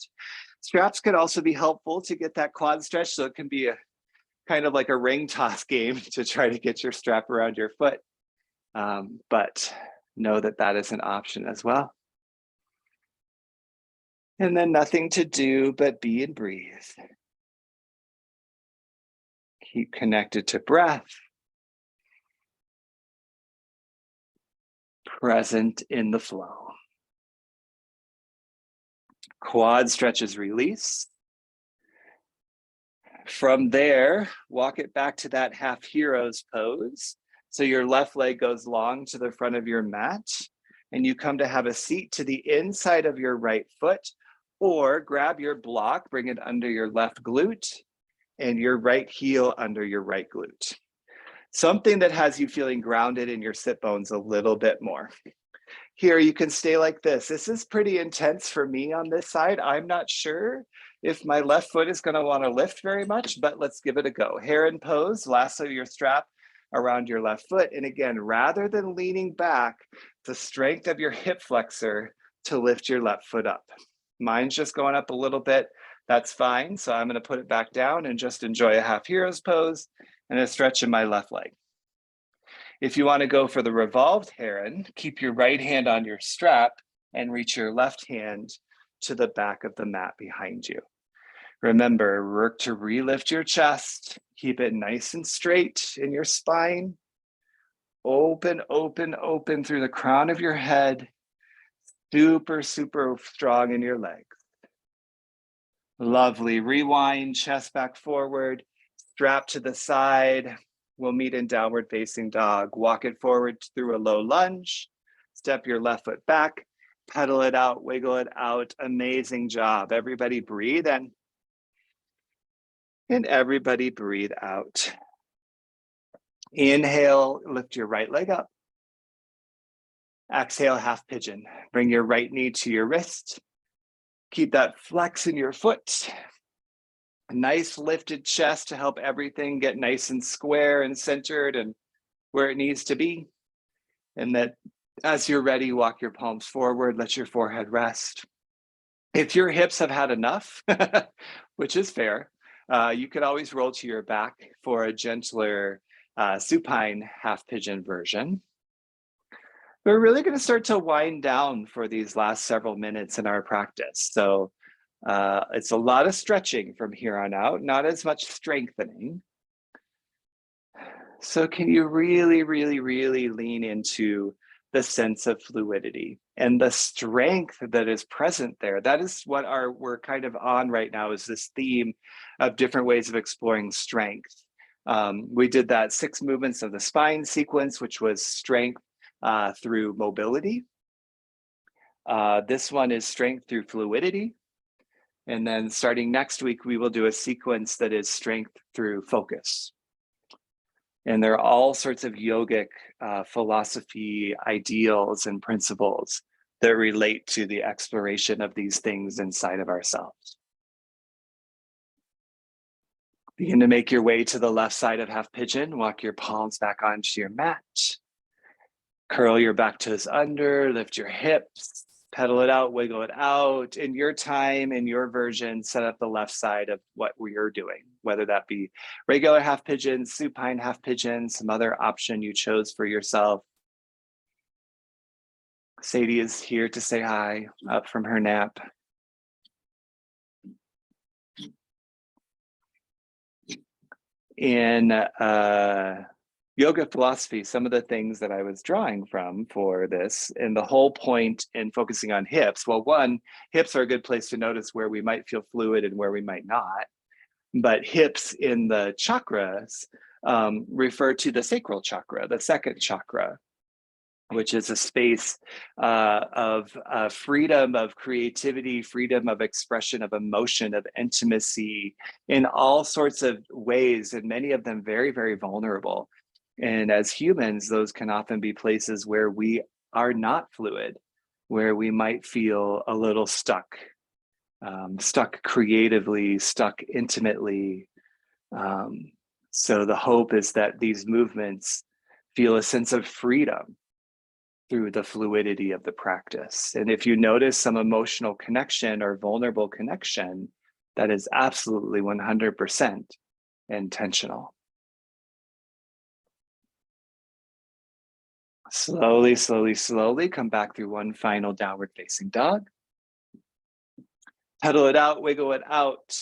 Straps can also be helpful to get that quad stretch. So it can be a kind of like a ring toss game to try to get your strap around your foot. But know that that is an option as well. And then nothing to do but be and breathe. Keep connected to breath. Present in the flow. Quad stretches release. From there, walk it back to that half hero's pose. So your left leg goes long to the front of your mat, and you come to have a seat to the inside of your right foot, or grab your block, bring it under your left glute, and your right heel under your right glute. Something that has you feeling grounded in your sit bones a little bit more. Here, you can stay like this. This is pretty intense for me on this side. I'm not sure if my left foot is going to want to lift very much, but let's give it a go. Heron pose, lasso your strap around your left foot. And again, rather than leaning back, the strength of your hip flexor to lift your left foot up. Mine's just going up a little bit. That's fine. So I'm going to put it back down and just enjoy a half hero's pose and a stretch in my left leg. If you want to go for the revolved heron, keep your right hand on your strap and reach your left hand to the back of the mat behind you. Remember, work to relift your chest. Keep it nice and straight in your spine. Open, open, open through the crown of your head. Super, super strong in your legs. Lovely. Rewind, chest back forward, strap to the side. We'll meet in downward facing dog. Walk it forward through a low lunge. Step your left foot back. Pedal it out, wiggle it out. Amazing job. Everybody breathe in. And everybody breathe out. Inhale, lift your right leg up. Exhale, half pigeon. Bring your right knee to your wrist. Keep that flex in your foot. A nice lifted chest to help everything get nice and square and centered and where it needs to be. And that as you're ready, walk your palms forward, let your forehead rest. If your hips have had enough, which is fair, you could always roll to your back for a gentler supine half pigeon version. We're really going to start to wind down for these last several minutes in our practice. So it's a lot of stretching from here on out, not as much strengthening. So can you really, really, really lean into the sense of fluidity and the strength that is present there? That is what we're kind of on right now, is this theme of different ways of exploring strength. We did that 6 movements of the spine sequence, which was strength through mobility. This one is strength through fluidity. And then starting next week, we will do a sequence that is strength through focus. And there are all sorts of yogic philosophy, ideals, and principles that relate to the exploration of these things inside of ourselves. Begin to make your way to the left side of half pigeon. Walk your palms back onto your mat. Curl your back toes under, lift your hips. Pedal it out, wiggle it out. In your time, in your version, set up the left side of what we're doing, whether that be regular half pigeon, supine half pigeon, some other option you chose for yourself. Sadie is here to say hi, up from her nap. In yoga philosophy, some of the things that I was drawing from for this, and the whole point in focusing on hips, well, one, hips are a good place to notice where we might feel fluid and where we might not. But hips in the chakras refer to the sacral chakra, the second chakra. which is a space of freedom, of creativity, freedom of expression, of emotion, of intimacy in all sorts of ways, and many of them very, very vulnerable. And as humans, those can often be places where we are not fluid, where we might feel a little stuck, stuck creatively, stuck intimately. So the hope is that these movements feel a sense of freedom through the fluidity of the practice. And if you notice some emotional connection or vulnerable connection, that is absolutely 100% intentional. Slowly, slowly, slowly come back through one final downward facing dog. Pedal it out, wiggle it out,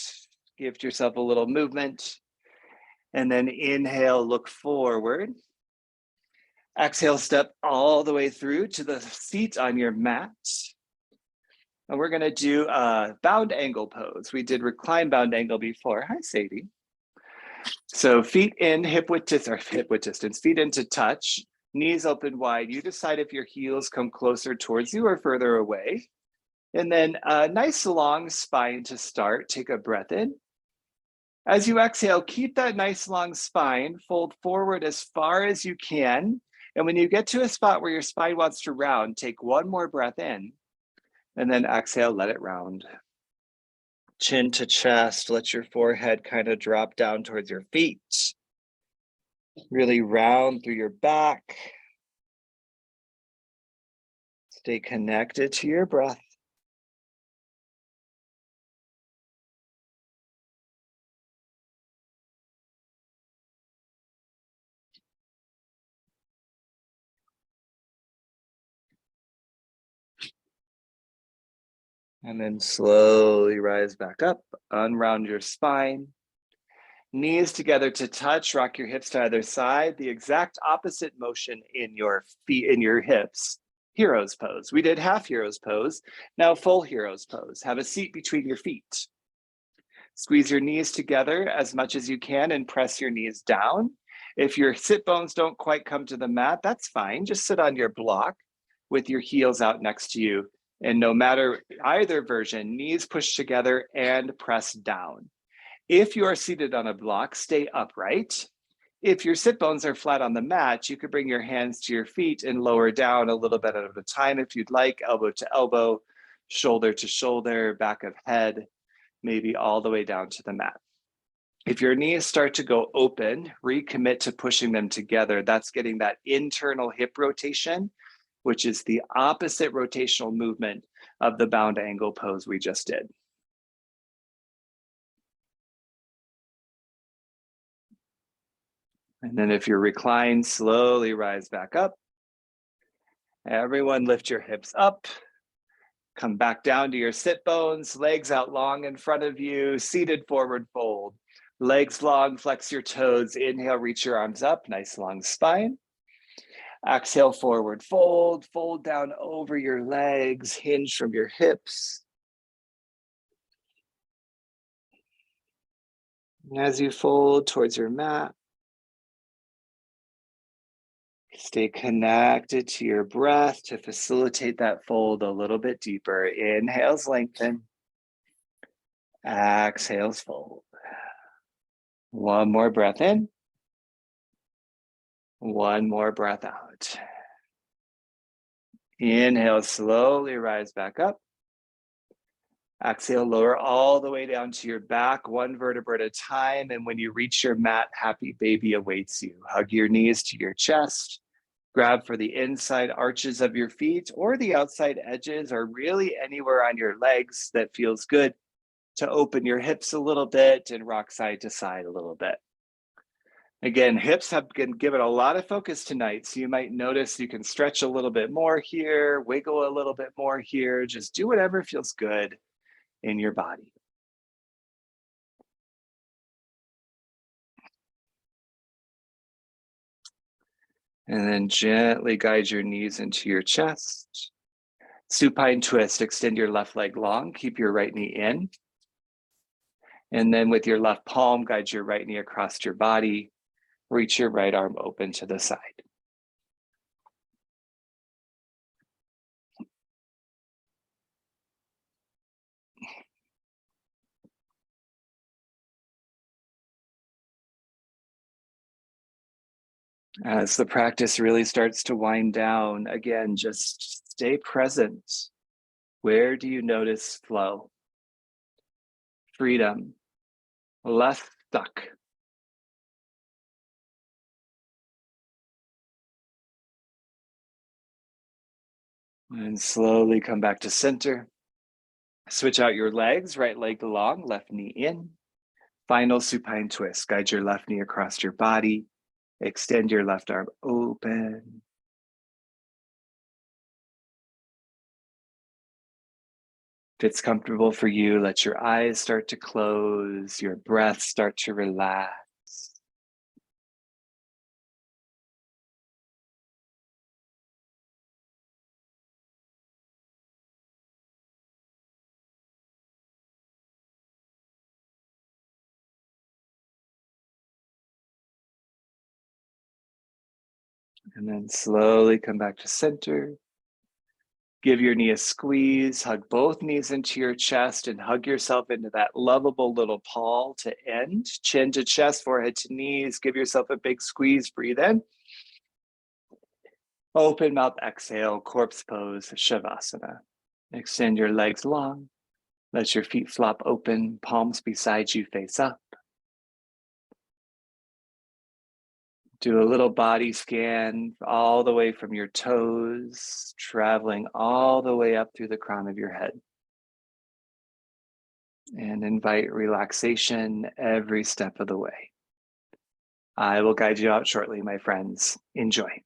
give yourself a little movement. And then inhale, look forward. Exhale, step all the way through to the seat on your mat. And we're gonna do a bound angle pose. We did recline bound angle before. Hi, Sadie. So feet in, hip width distance, feet into touch, knees open wide. You decide if your heels come closer towards you or further away. And then a nice long spine to start. Take a breath in. As you exhale, keep that nice long spine, fold forward as far as you can. And when you get to a spot where your spine wants to round, take one more breath in, and then exhale, let it round. Chin to chest, let your forehead kind of drop down towards your feet. Really round through your back. Stay connected to your breath. And then slowly rise back up, unround your spine. Knees together to touch, rock your hips to either side, the exact opposite motion in your feet, in your hips. Hero's pose. We did half hero's pose, now full hero's pose. Have a seat between your feet. Squeeze your knees together as much as you can and press your knees down. If your sit bones don't quite come to the mat, that's fine. Just sit on your block with your heels out next to you. And no matter either version, knees push together and press down. If you are seated on a block, stay upright. If your sit bones are flat on the mat, you could bring your hands to your feet and lower down a little bit at a time if you'd like, elbow to elbow, shoulder to shoulder, back of head, maybe all the way down to the mat. If your knees start to go open, recommit to pushing them together. That's getting that internal hip rotation, which is the opposite rotational movement of the bound angle pose we just did. And then if you're reclined, slowly rise back up. Everyone lift your hips up. Come back down to your sit bones, legs out long in front of you, seated forward fold. Legs long, flex your toes. Inhale, reach your arms up, nice long spine. Exhale, forward fold, fold down over your legs, hinge from your hips. And as you fold towards your mat, stay connected to your breath to facilitate that fold a little bit deeper. Inhales, lengthen. Exhales, fold. One more breath in. One more breath out. Inhale, slowly rise back up. Exhale, lower all the way down to your back, one vertebra at a time. And when you reach your mat, happy baby awaits you. Hug your knees to your chest. Grab for the inside arches of your feet or the outside edges, or really anywhere on your legs that feels good to open your hips a little bit and rock side to side a little bit. Again, hips have been given a lot of focus tonight, so you might notice you can stretch a little bit more here, wiggle a little bit more here, just do whatever feels good in your body. And then gently guide your knees into your chest. Supine twist, extend your left leg long, keep your right knee in. And then with your left palm, guide your right knee across your body. Reach your right arm open to the side. As the practice really starts to wind down, again, just stay present. Where do you notice flow, freedom, less stuck? And slowly come back to center. Switch out your legs, right leg long, left knee in. Final supine twist. Guide your left knee across your body. Extend your left arm open. If it's comfortable for you, let your eyes start to close, your breath start to relax. And then slowly come back to center. Give your knee a squeeze, hug both knees into your chest, and hug yourself into that lovable little paw to end. Chin to chest, forehead to knees. Give yourself a big squeeze, breathe in. Open mouth, exhale, corpse pose, Shavasana. Extend your legs long. Let your feet flop open, palms beside you face up. Do a little body scan all the way from your toes, traveling all the way up through the crown of your head. And invite relaxation every step of the way. I will guide you out shortly, my friends. Enjoy.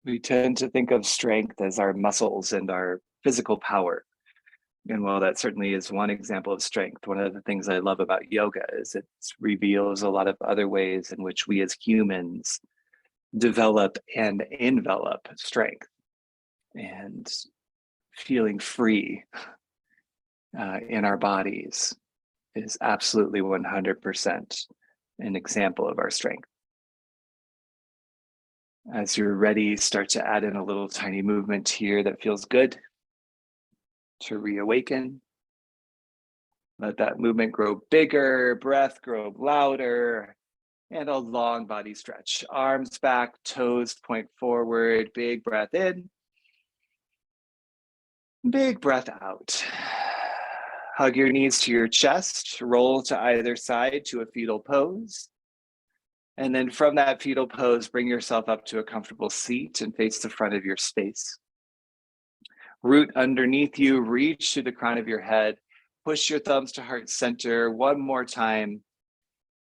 We tend to think of strength as our muscles and our physical power. And while that certainly is one example of strength, one of the things I love about yoga is it reveals a lot of other ways in which we as humans develop and envelop strength. And feeling free in our bodies is absolutely 100% an example of our strength. As you're ready, start to add in a little tiny movement here that feels good to reawaken. Let that movement grow bigger, breath grow louder, and a long body stretch. Arms back, toes point forward, big breath in, big breath out. Hug your knees to your chest, roll to either side to a fetal pose. And then from that fetal pose, bring yourself up to a comfortable seat and face the front of your space. Root underneath you, reach to the crown of your head, push your thumbs to heart center. One more time.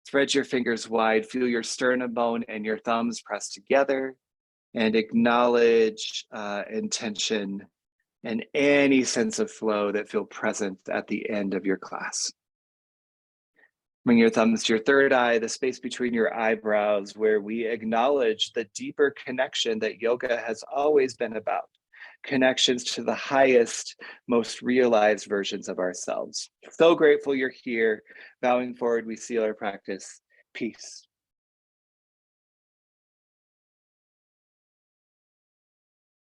Spread your fingers wide, feel your sternum bone and your thumbs press together, and acknowledge intention and any sense of flow that feel present at the end of your class. Bring your thumbs to your third eye, the space between your eyebrows, where we acknowledge the deeper connection that yoga has always been about. Connections to the highest, most realized versions of ourselves. So grateful you're here. Bowing forward, we seal our practice. Peace.